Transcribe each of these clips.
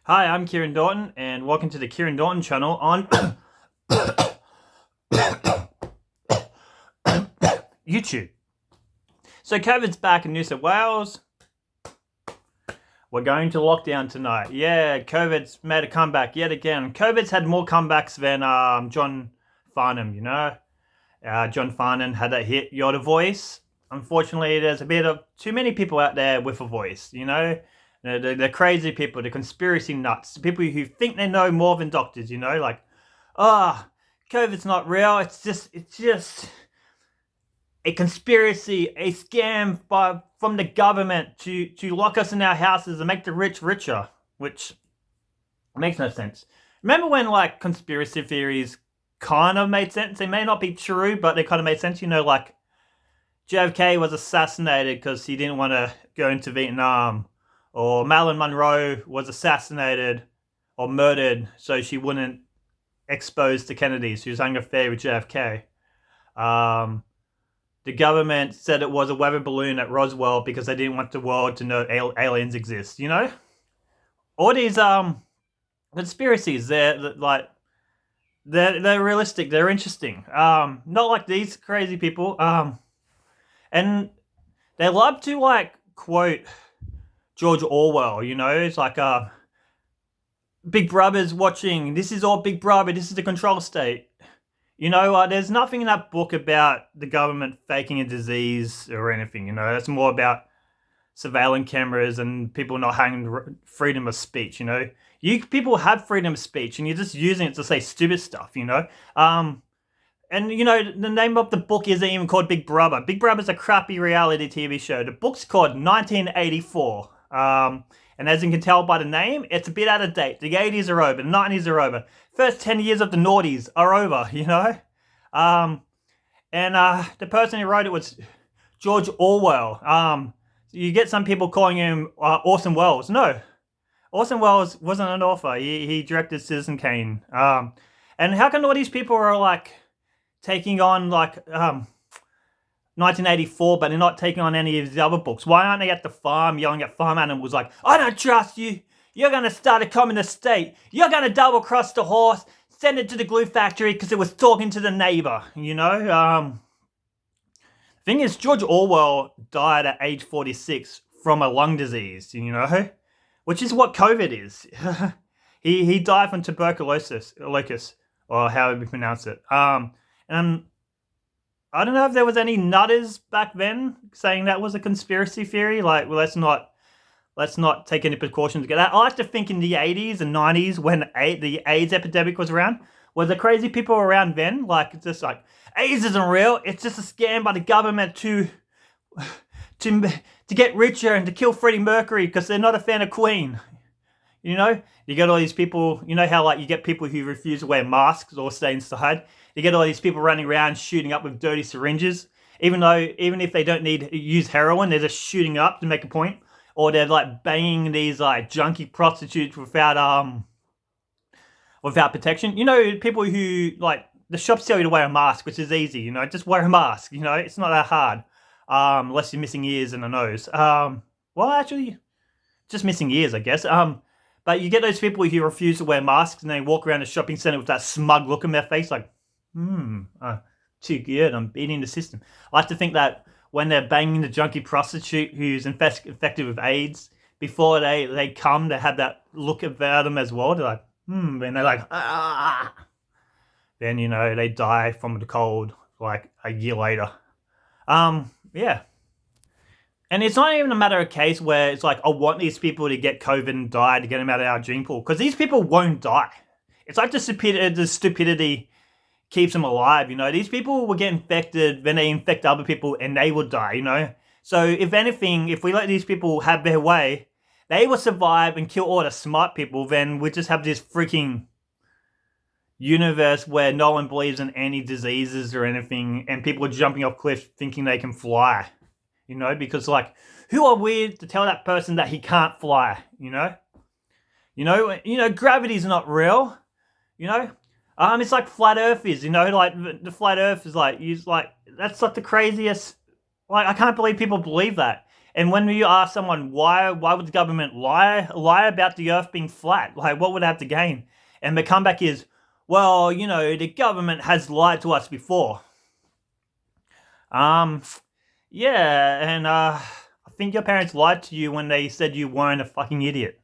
Hi, I'm Kieran Dorton, and welcome to the Kieran Dorton channel on YouTube. So, COVID's back in New South Wales. We're going to lockdown tonight. Yeah, COVID's made a comeback yet again. COVID's had more comebacks than John Farnham, John Farnham had that hit Yoda voice. Unfortunately, there's a bit of too many people out there with a voice. The crazy people, the conspiracy nuts, the people who think they know more than doctors, like, ah, COVID's not real. It's just a conspiracy, a scam from the government to lock us in our houses and make the rich richer, which makes no sense. Remember when like conspiracy theories kind of made sense? They may not be true, but they kind of made sense. Like JFK was assassinated because he didn't want to go into Vietnam, or Marilyn Monroe was assassinated or murdered so she wouldn't expose the Kennedys. She was having an affair with JFK. The government said it was a weather balloon at Roswell because they didn't want the world to know aliens exist. All these conspiracies. They're realistic. They're interesting. Not like these crazy people. And they love to like quote George Orwell. It's like Big Brother's watching. This is all Big Brother. This is the control state. There's nothing in that book about the government faking a disease or anything. That's more about surveillance cameras and people not having freedom of speech. You people have freedom of speech, and you're just using it to say stupid stuff. And the name of the book isn't even called Big Brother. Big Brother's a crappy reality TV show. The book's called 1984. And as you can tell by the name, it's a bit out of date. The 80s are over, the 90s are over. First 10 years of the noughties are over, And the person who wrote it was George Orwell. You get some people calling him Orson Welles. No, Orson Welles wasn't an author. He directed Citizen Kane. And how come all these people are like taking on like 1984, but they're not taking on any of his other books? Why aren't they at the farm yelling at farm animals like, I don't trust you. You're going to start a communist state. You're going to double cross the horse, send it to the glue factory because it was talking to the neighbor, Thing is, George Orwell died at age 46 from a lung disease, which is what COVID is. he died from tuberculosis, locus, or however you pronounce it. And I don't know if there was any nutters back then saying that was a conspiracy theory. Like, well, let's not take any precautions to get that. I like to think in the 80s and 90s when the AIDS epidemic was around, were the crazy people around then? Like, it's just like, AIDS isn't real. It's just a scam by the government to get richer and to kill Freddie Mercury because they're not a fan of Queen. You get all these people, how like you get people who refuse to wear masks or stay inside. You get all these people running around shooting up with dirty syringes, even if they don't need to use heroin, they're just shooting up to make a point. Or they're like banging these like junkie prostitutes without protection. People who like the shops tell you to wear a mask, which is easy. Just wear a mask. It's not that hard, unless you're missing ears and a nose. Well, actually, just missing ears, I guess. But you get those people who refuse to wear masks and they walk around the shopping center with that smug look on their face, like, too good. I'm beating the system. I like to think that when they're banging the junkie prostitute who's infected with AIDS, before they come, they have that look about them as well. They're like, and they're like, ah. Then, they die from the cold like a year later. Yeah. And it's not even a matter of case where it's like, I want these people to get COVID and die to get them out of our gene pool. Because these people won't die. It's like the stupidity keeps them alive, These people will get infected, then they infect other people and they will die, So if anything, if we let these people have their way, they will survive and kill all the smart people, then we just have this freaking universe where no one believes in any diseases or anything and people are jumping off cliffs thinking they can fly, because like, who are we to tell that person that he can't fly, gravity's not real, it's like flat Earth is, like the flat Earth is like, that's like the craziest. Like, I can't believe people believe that. And when you ask someone why would the government lie about the Earth being flat? Like, what would they have to gain? And the comeback is, well, the government has lied to us before. Yeah, and I think your parents lied to you when they said you weren't a fucking idiot.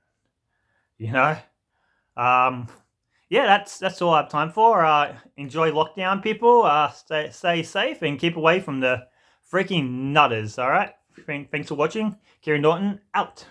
You know. Yeah, that's all I have time for. Enjoy lockdown, people. Stay safe and keep away from the freaking nutters. All right. Thanks for watching. Kieran Norton out.